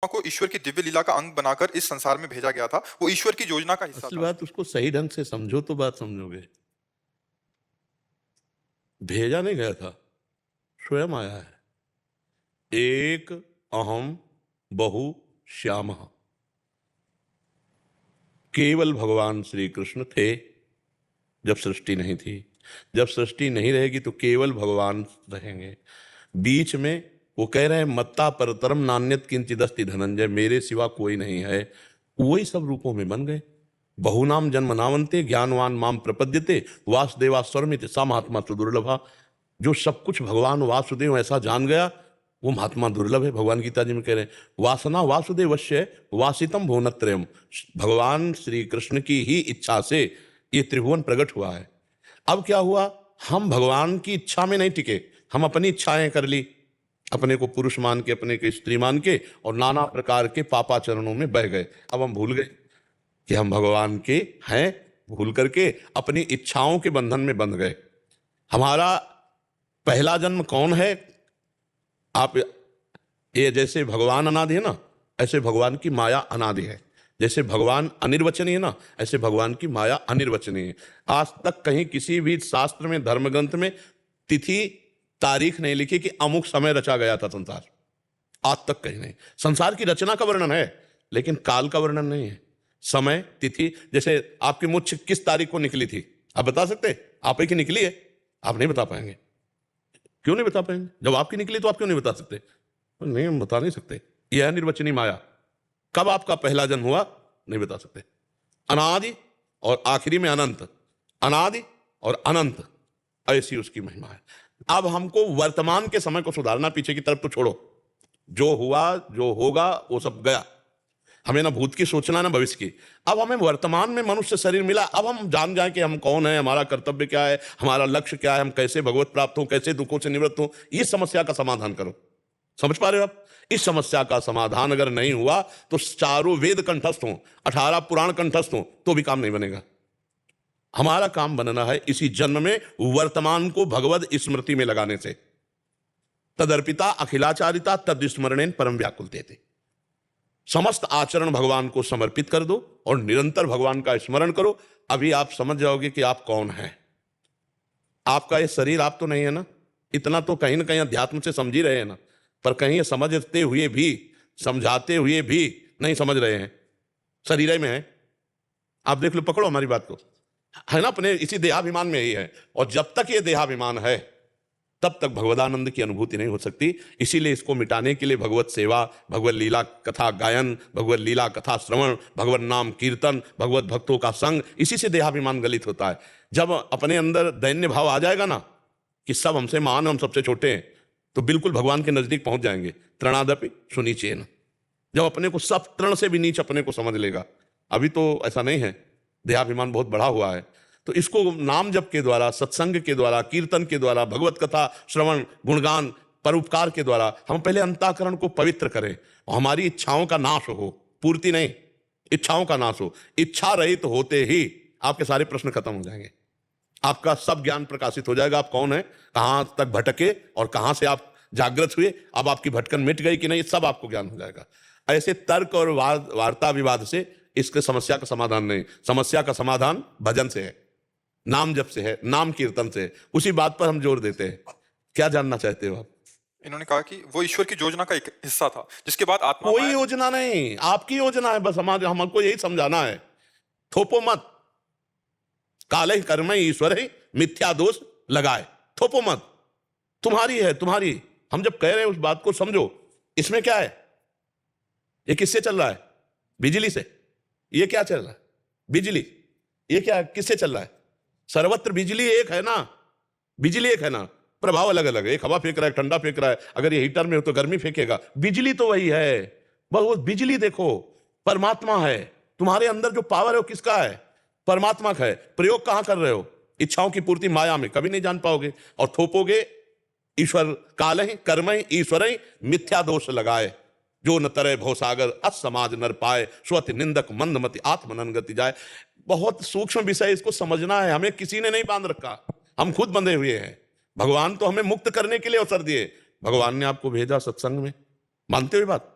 को ईश्वर की दिव्य लीला का अंग बनाकर इस संसार में भेजा गया था। वो ईश्वर की योजना का हिस्सा असल था। बात उसको सही ढंग से समझो तो बात समझोगे। भेजा नहीं गया था, स्वयं आया है। एक अहम बहु श्यामः। केवल भगवान श्री कृष्ण थे जब सृष्टि नहीं थी। जब सृष्टि नहीं रहेगी तो केवल भगवान रहेंगे। बीच में वो कह रहे हैं मत्ता परतरम नान्यत किंचिदस्ति धनंजय, मेरे सिवा कोई नहीं है। वही सब रूपों में बन गए। बहुनाम जन्म नावंते ज्ञानवान माम प्रपद्यते वासुदेवा स्वरमित सा महात्मा तो दुर्लभा। जो सब कुछ भगवान वासुदेव ऐसा जान गया वो महात्मा दुर्लभ है। भगवान गीता जी में कह रहे हैं वासना वासुदेवस्य वासितम भुवनत्रयम। भगवान श्री कृष्ण की ही इच्छा से ये त्रिभुवन प्रकट हुआ है। अब क्या हुआ, हम भगवान की इच्छा में नहीं टिके, हम अपनी इच्छाएं कर ली, अपने को पुरुष मान के, अपने को स्त्री मान के, और नाना प्रकार के पापाचरणों में बह गए। अब हम भूल गए कि हम भगवान के हैं, भूल करके अपनी इच्छाओं के बंधन में बंध गए। हमारा पहला जन्म कौन है? आप ये जैसे भगवान अनादि है ना, ऐसे भगवान की माया अनादि है। जैसे भगवान अनिर्वचनीय है ना, ऐसे भगवान की माया अनिर्वचनीय है। आज तक कहीं किसी भी शास्त्र में, धर्म ग्रंथ में तिथि तारीख नहीं लिखी कि अमुक समय रचा गया था संसार। आज तक कहीं नहीं। संसार की रचना का वर्णन है लेकिन काल का वर्णन नहीं है। समय, तिथि, जैसे आपकी मुझ किस तारीख को निकली थी आप बता सकते? आप ही की निकली है, आप नहीं बता पाएंगे। क्यों नहीं बता पाएंगे? जब आपकी निकली तो आप क्यों नहीं बता सकते? नहीं, हम बता नहीं सकते। यह है निर्वचनीय माया। कब आपका पहला जन्म हुआ नहीं बता सकते। अनादि और आखिरी में अनंत, अनादि और अनंत, ऐसी उसकी महिमा है। अब हमको वर्तमान के समय को सुधारना, पीछे की तरफ तो छोड़ो। जो हुआ जो होगा वो सब गया। हमें ना भूत की सोचना ना भविष्य की। अब हमें वर्तमान में मनुष्य शरीर मिला, अब हम जान जाए कि हम कौन है, हमारा कर्तव्य क्या है, हमारा लक्ष्य क्या है, हम कैसे भगवत प्राप्त हो, कैसे दुखों से निवृत्त हो। इस समस्या का समाधान करो। समझ पा रहे हो आप? इस समस्या का समाधान अगर नहीं हुआ तो चारों वेद कंठस्थ हो, 18 पुराण कंठस्थ हो, तो भी काम नहीं बनेगा। हमारा काम बनना है इसी जन्म में वर्तमान को भगवत स्मृति में लगाने से। तदर्पिता अखिलाचारिता तद्स्मरणेन परम व्याकुलते थे। समस्त आचरण भगवान को समर्पित कर दो और निरंतर भगवान का स्मरण करो। अभी आप समझ जाओगे कि आप कौन हैं। आपका ये शरीर आप तो नहीं है ना। इतना तो कहीं ना कहीं अध्यात्म से समझ ही रहे हैं ना, पर कहीं ये समझते हुए भी, समझाते हुए भी नहीं समझ रहे हैं। शरीर में है, आप देख लो, पकड़ो हमारी बात को, है ना, अपने इसी देहाभिमान में ही है। और जब तक ये देहाभिमान है तब तक भगवदानंद की अनुभूति नहीं हो सकती। इसीलिए इसको मिटाने के लिए भगवत सेवा, भगवत लीला कथा गायन, भगवत लीला कथा श्रवण, भगवत नाम कीर्तन, भगवत भक्तों का संग, इसी से देहाभिमान गलित होता है। जब अपने अंदर दैन्य भाव आ जाएगा ना कि सब हमसे महान, हम सबसे छोटे हैं, तो बिल्कुल भगवान के नजदीक पहुंच जाएंगे। तृणादपि सुनीचेन। जब अपने को सब तृण से भी नीच अपने को समझ लेगा। अभी तो ऐसा नहीं है, देहाभिमान बहुत बढ़ा हुआ है। तो इसको नाम जप के द्वारा, सत्संग के द्वारा, कीर्तन के द्वारा, भगवत कथा श्रवण, गुणगान, परोपकार के द्वारा हम पहले अंतःकरण को पवित्र करें और हमारी इच्छाओं का नाश हो, पूर्ति नहीं, इच्छाओं का नाश हो। इच्छा रहित होते ही आपके सारे प्रश्न खत्म हो जाएंगे। आपका सब ज्ञान प्रकाशित हो जाएगा। आप कौन है, कहां तक भटके और कहां से आप जागृत हुए, अब आपकी भटकन मिट गई कि नहीं, सब आपको ज्ञान हो जाएगा। ऐसे तर्क और वार्ता विवाद से इसके समस्या का समाधान नहीं। समस्या का समाधान भजन से है, नाम जप से है, नाम कीर्तन से है। उसी बात पर हम जोर देते हैं। क्या जानना चाहते हो आप? इन्होंने कहा कि वो ईश्वर की योजना का एक हिस्सा था, जिसके बाद आत्मा कोई योजना नहीं, आपकी योजना है। बस हमको यही समझाना है। थोपो मत। काले कर्म ईश्वर है मिथ्या दोष लगाए। थोपो मत। तुम्हारी है, तुम्हारी। हम जब कह रहे हैं उस बात को समझो। इसमें क्या है? ये किससे चल रहा है? बिजली से। ये क्या चल रहा है? बिजली। ये क्या है? किससे चल रहा है? सर्वत्र बिजली एक है ना, बिजली एक है ना, प्रभाव अलग अलग है। एक हवा फेंक रहा है, ठंडा फेंक रहा है। अगर ये हीटर में हो तो गर्मी फेंकेगा। बिजली तो वही है। बस वो बिजली देखो, परमात्मा है। तुम्हारे अंदर जो पावर है वो किसका है? परमात्मा का है। प्रयोग कहां कर रहे हो? इच्छाओं की पूर्ति माया में, कभी नहीं जान पाओगे। और थोपोगे ईश्वर काल ही कर्म ही ईश्वर ही मिथ्या दोष लगाए। जो न तरे भवसागर असमाज नर पाए, स्वति निंदक मंदमति आत्मनन गति जाए। बहुत सूक्ष्म विषय, इसको समझना है। हमें किसी ने नहीं बांध रखा, हम खुद बंधे हुए हैं। भगवान तो हमें मुक्त करने के लिए अवसर दिए। भगवान ने आपको भेजा सत्संग में, मानते हुए बात?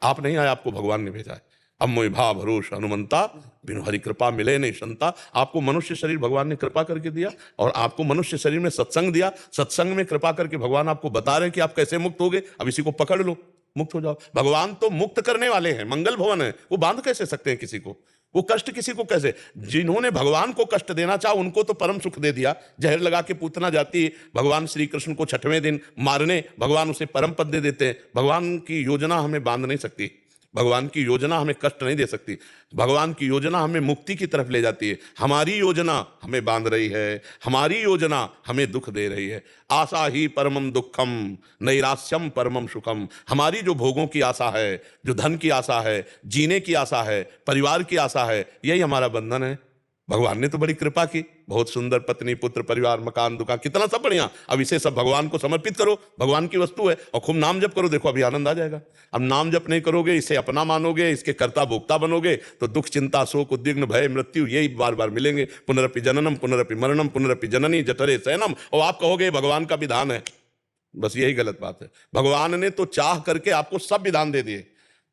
आप नहीं आए, आपको भगवान ने भेजा है। अब मोहि भाव भरोस हनुमंता, बिनु हरि कृपा मिले नहीं संता। आपको मनुष्य शरीर भगवान ने कृपा करके दिया, और आपको मनुष्य शरीर में सत्संग दिया। सत्संग में कृपा करके भगवान आपको बता रहे हैं कि आप कैसे मुक्त होगे। अब इसी को पकड़ लो, मुक्त हो जाओ। भगवान तो मुक्त करने वाले हैं, मंगल भवन है, वो बांध कैसे सकते हैं किसी को? वो कष्ट किसी को कैसे? जिन्होंने भगवान को कष्ट देना चाहा उनको तो परम सुख दे दिया। जहर लगा के पूतना जाती भगवान श्री कृष्ण को छठवें दिन मारने, भगवान उसे परम पद दे देते हैं। भगवान की योजना हमें बांध नहीं सकती, भगवान की योजना हमें कष्ट नहीं दे सकती, भगवान की योजना हमें मुक्ति की तरफ ले जाती है। हमारी योजना हमें बांध रही है, हमारी योजना हमें दुख दे रही है। आशा ही परमम दुखम नैराश्यम परमम सुखम। हमारी जो भोगों की आशा है, जो धन की आशा है, जीने की आशा है, परिवार की आशा है, यही हमारा बंधन है। भगवान ने तो बड़ी कृपा की, बहुत सुंदर पत्नी, पुत्र, परिवार, मकान, दुकान, कितना सब बढ़िया। अब इसे सब भगवान को समर्पित करो, भगवान की वस्तु है, और खूब नाम जप करो, देखो अभी आनंद आ जाएगा। अब नाम जप नहीं करोगे, इसे अपना मानोगे, इसके कर्ता भोक्ता बनोगे, तो दुख, चिंता, शोक, उद्विग्न, भय, मृत्यु यही बार बार मिलेंगे। पुनरपि जननम पुनरपि मरणम पुनरपि जननी जठरे शयनम। और आप कहोगे भगवान का विधान है, बस यही गलत बात है। भगवान ने तो चाह करके आपको सब विधान दे दिए।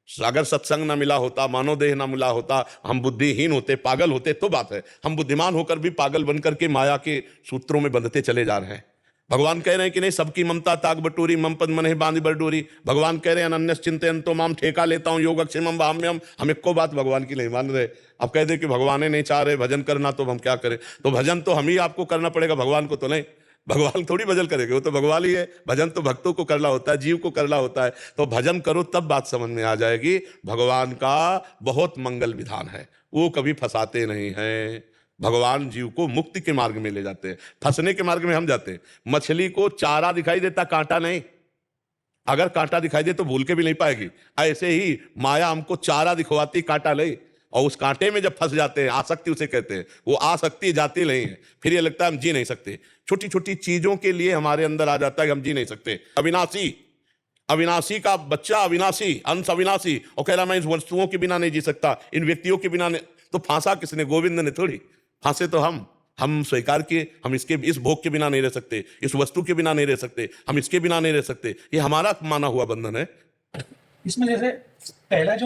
अगर सत्संग ना मिला होता, मानव देह ना मिला होता, हम बुद्धिहीन होते, पागल होते तो बात है। हम बुद्धिमान होकर भी पागल बनकर के माया के सूत्रों में बंधते चले जा रहे हैं। भगवान कह रहे हैं कि नहीं, सबकी ममता ताग बटोरी, मम पद मन बांधी बरडोरी। भगवान कह रहे हैं अनन्य चिंतन तो माम ठेका लेता हूं योगक्षेमम वाम्यम। हम एक को बात भगवान की नहीं मान रहे। अब कह दे कि भगवान नहीं चाह रहे भजन करना, तो हम क्या करें? तो भजन तो हम ही आपको करना पड़ेगा, भगवान को तो नहीं। भगवान थोड़ी भजन करेंगे, वो तो भगवान ही है। भजन तो भक्तों को करना होता है, जीव को करना होता है। तो भजन करो, तब बात समझ में आ जाएगी। भगवान का बहुत मंगल विधान है, वो कभी फंसाते नहीं हैं। भगवान जीव को मुक्ति के मार्ग में ले जाते हैं, फंसने के मार्ग में हम जाते हैं। मछली को चारा दिखाई देता, कांटा नहीं। अगर कांटा दिखाई दे तो भूल के भी नहीं पाएगी। ऐसे ही माया हमको चारा दिखवाती, कांटा नहीं। और उस कांटे में जब फंस जाते हैं, आसक्ति उसे कहते हैं, वो आसक्ति जाती नहीं है। फिर ये लगता है हम जी नहीं सकते। छोटी छोटी चीजों के लिए हमारे अंदर आ जाता है कि हम जी नहीं सकते। अविनाशी, अविनाशी का बच्चा अविनाशी, अंश अविनाशी, और कह रहा मैं इस वस्तुओं के बिना नहीं जी सकता, इन व्यक्तियों के बिना नहीं। तो फांसा किसने? गोविंद ने थोड़ी। फांसे तो हम स्वीकार किए, हम इसके इस भोग के बिना नहीं रह सकते, इस वस्तु के बिना नहीं रह सकते, हम इसके बिना नहीं रह सकते। ये हमारा माना हुआ बंधन है। इसमें जैसे पहला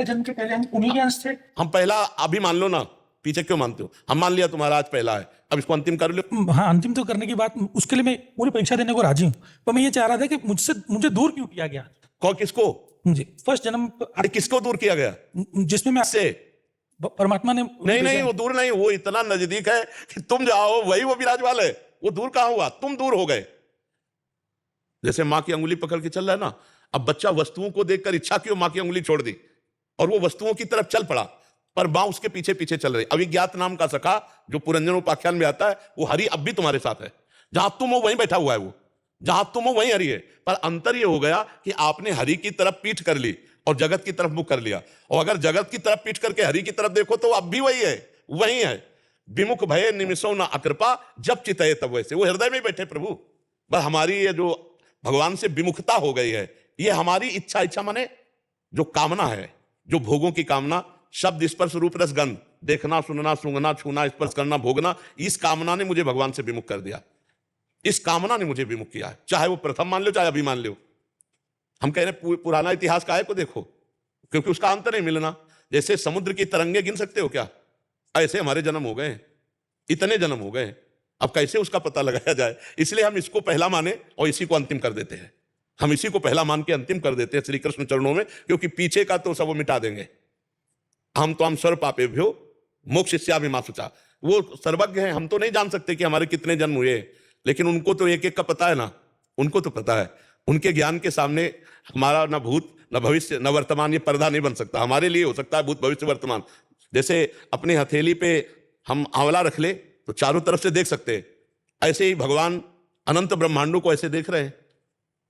जन्म के पहले हम उन्हीं के अंश थे। हम पहला अभी मान लो ना, पीछे क्यों मानते हो? हम मान लिया तुम्हारा आज पहला है, अब इसको अंतिम कर लो। हाँ, अंतिम तो करने की बात, उसके लिए मैं पूरी परीक्षा देने को राजी हूँ। पर मैं ये चाह रहा था कि मुझे दूर क्यों किया गया? कौन, किसको? मुझे फर्स्ट जन्म। अरे किसको दूर किया गया? जिसमें मैं से परमात्मा ने नहीं, वो दूर नहीं, वो इतना नजदीक है कि तुम जाओ वही वो विराजमान है। वो दूर कहां हुआ? तुम दूर हो गए। जैसे माँ की अंगुली पकड़ के चल रहा है ना, अब बच्चा वस्तुओं को देखकर इच्छा क्यों माँ की अंगुली छोड़ दी और वो वस्तुओं की तरफ चल पड़ा, पर माँ उसके पीछे पीछे चल रही। अविज्ञात नाम का सखा जो पुरंजन उपाख्यान में आता है, वो हरि अब भी तुम्हारे साथ है। जहां तुम हो वहीं बैठा हुआ है, वो जहां तुम हो वहीं हरि है। पर अंतर ये हो गया कि आपने हरि की तरफ पीठ कर ली और जगत की तरफ मुख कर लिया। और अगर जगत की तरफ पीठ करके हरि की तरफ देखो तो अब भी वही है, वही है। विमुख भय निमिषो न अकृपा, जब चितये तब वैसे। वो हृदय में बैठे प्रभु। बस हमारी ये जो भगवान से विमुखता हो गई है, ये हमारी इच्छा माने जो कामना है, जो भोगों की कामना, शब्द स्पर्श रूप रस गंध, देखना सुनना सूंघना छूना स्पर्श करना भोगना, इस कामना ने मुझे भगवान से विमुख कर दिया। इस कामना ने मुझे विमुख किया है। चाहे वो प्रथम मान लो, चाहे अभी मान लो। हम कह रहे पुराना इतिहास काय को देखो, क्योंकि उसका अंत नहीं मिलना। जैसे समुद्र की तरंगे गिन सकते हो क्या? ऐसे हमारे जन्म हो गए, इतने जन्म हो गए। अब कैसे उसका पता लगाया जाए? इसलिए हम इसको पहला माने और इसी को अंतिम कर देते हैं। हम इसी को पहला मान के अंतिम कर देते हैं श्री कृष्ण चरणों में, क्योंकि पीछे का तो सब वो मिटा देंगे। हम तो हम सर्व पापेभ्यो मोक्षयिष्यामिमाशुचा, वो सर्वज्ञ हैं। हम तो नहीं जान सकते कि हमारे कितने जन्म हुए, लेकिन उनको तो एक एक का पता है ना, उनको तो पता है। उनके ज्ञान के सामने हमारा न भूत न भविष्य न वर्तमान ये पर्दा नहीं बन सकता। हमारे लिए हो सकता है भूत भविष्य वर्तमान। जैसे अपनी हथेली पे हम आंवला रख ले तो चारों तरफ से देख सकते हैं, ऐसे ही भगवान अनंत ब्रह्मांडों को ऐसे देख रहे हैं,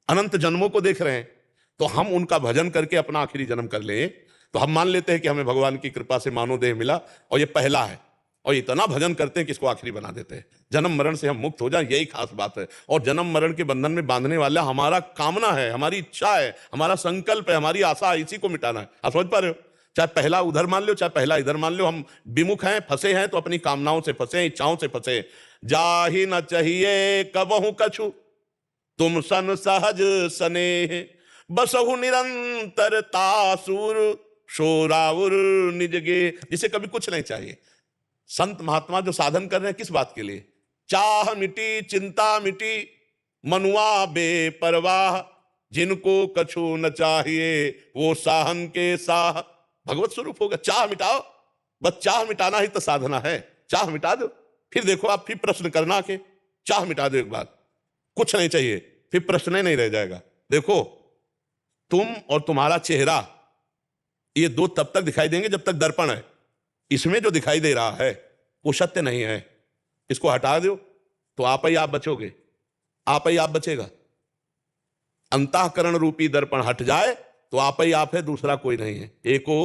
अनंत जन्मों को देख रहे हैं। तो हम उनका भजन करके अपना आखिरी जन्म कर लें तो हम मान लेते हैं कि हमें भगवान की कृपा से मानव देह मिला और ये पहला है, और इतना भजन करते हैं कि इसको आखिरी बना देते हैं। जन्म मरण से हम मुक्त हो जाएं, यही खास बात है। और जन्म मरण के बंधन में बांधने वाला हमारा कामना है, हमारी इच्छा है, हमारा संकल्प है, हमारी आशा है, इसी को मिटाना है। आप समझ पा रहे हो? चाहे पहला उधर मान लो, चाहे पहला इधर मान लो, हम विमुख हैं, फंसे हैं, तो अपनी कामनाओं से फंसे, इच्छाओं से फंसे। जाहि न चाहिए कबहु कछु तुम सन सहज सनेह, बसहु निरंतर तासुर शोराउर निजगे। जिसे कभी कुछ नहीं चाहिए। संत महात्मा जो साधन कर रहे हैं किस बात के लिए? चाह मिटी चिंता मिटी मनुआ बेपरवाह, जिनको कछु न चाहिए वो साहन के साह। भगवत स्वरूप होगा। चाह मिटाओ, बस चाह मिटाना ही तो साधना है। चाह मिटा दो, फिर देखो आप फिर प्रश्न करना के चाह मिटा दो एक बार, कुछ नहीं चाहिए, फिर प्रश्न ही नहीं रह जाएगा। देखो तुम और तुम्हारा चेहरा ये दो तब तक दिखाई देंगे जब तक दर्पण है। इसमें जो दिखाई दे रहा है वो सत्य नहीं है। इसको हटा दो तो आप ही आप बचोगे, आप ही आप बचेगा। अंतःकरण रूपी दर्पण हट जाए तो आप ही आप है, दूसरा कोई नहीं है। एको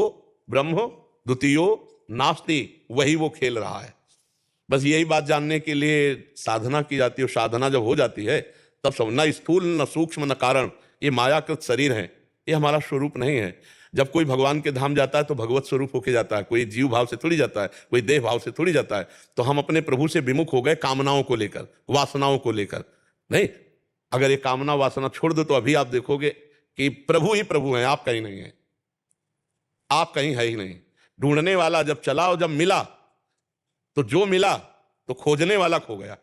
ब्रह्म द्वितीयो नास्ति, वही वो खेल रहा है। बस यही बात जानने के लिए साधना की जाती है। साधना जब हो जाती है तब सब, न स्थूल न सूक्ष्म न कारण, ये मायाकृत शरीर है, ये हमारा स्वरूप नहीं है। जब कोई भगवान के धाम जाता है तो भगवत स्वरूप होके जाता है। कोई जीव भाव से थोड़ी जाता है, कोई देह भाव से थोड़ी जाता है। तो हम अपने प्रभु से विमुख हो गए कामनाओं को लेकर, वासनाओं को लेकर। नहीं, अगर ये कामना वासना छोड़ दो तो अभी आप देखोगे कि प्रभु ही प्रभु हैं, आप कहीं नहीं है, आप कहीं है ही नहीं। ढूंढने वाला जब चला और जब मिला तो जो मिला तो खोजने वाला खो गया।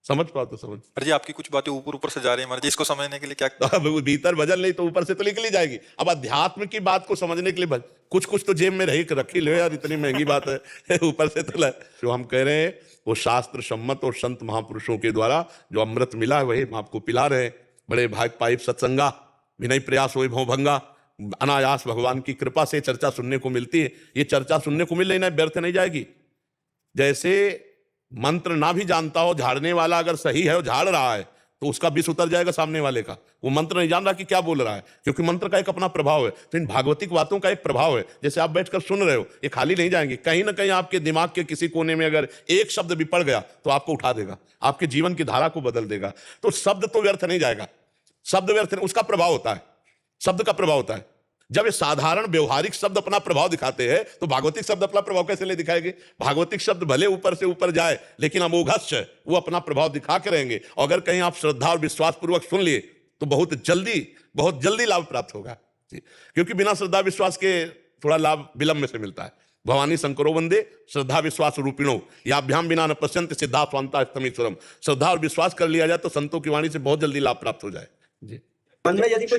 समझ पाओ तो समझ। महाराज जी आपकी कुछ बातें ऊपर ऊपर से जा रही है महाराज जी, इसको समझने के लिए क्या? अब भीतर भजन नहीं तो ऊपर से तो निकली जाएगी। अब अध्यात्म की बात को समझने के लिए कुछ कुछ तो जेब में रखी लो यार, इतनी महंगी बात है ऊपर से तो जो हम कह रहे हैं वो शास्त्र सम्मत और संत महापुरुषों के द्वारा जो अमृत मिला है वही हम आपको पिला रहे हैं। बड़े भाग पाइप सत्संगा विनय प्रयास हो भवभंगा, अनायास भगवान की कृपा से चर्चा सुनने को मिलती है। ये चर्चा सुनने को मिल रही ना, व्यर्थ नहीं जाएगी। जैसे मंत्र ना भी जानता हो, झाड़ने वाला अगर सही है और झाड़ रहा है तो उसका विष उतर जाएगा सामने वाले का। वो मंत्र नहीं जान रहा कि क्या बोल रहा है, क्योंकि मंत्र का एक अपना प्रभाव है। तो इन भागवतिक बातों का एक प्रभाव है। जैसे आप बैठकर सुन रहे हो, ये खाली नहीं जाएंगे। कहीं ना कहीं आपके दिमाग के किसी कोने में अगर एक शब्द भी पड़ गया तो आपको उठा देगा, आपके जीवन की धारा को बदल देगा। तो शब्द तो व्यर्थ नहीं जाएगा, शब्द व्यर्थ नहीं, उसका प्रभाव होता है, शब्द का प्रभाव होता है। जब ये साधारण व्यवहारिक शब्द अपना प्रभाव दिखाते हैं तो भागवतिक शब्द अपना प्रभाव कैसे ले दिखाएंगे? भागवतिक शब्द भले ऊपर से ऊपर जाए लेकिन अमोघश्च वो अपना प्रभाव दिखा के रहेंगे। और अगर कहीं आप श्रद्धा और विश्वास पूर्वक सुन लिए तो बहुत जल्दी लाभ प्राप्त होगा। क्योंकि बिना श्रद्धा विश्वास के थोड़ा लाभ विलंब में से मिलता है। भवानी शंकरो वंदे श्रद्धा विश्वास रूपिणो याभ्याम बिना न पश्यन्ति सिद्धा स्वांता स्तमीश्वरम। श्रद्धा और विश्वास कर लिया जाए तो संतों की वाणी से बहुत जल्दी लाभ प्राप्त हो जाए। जी। मन में यदि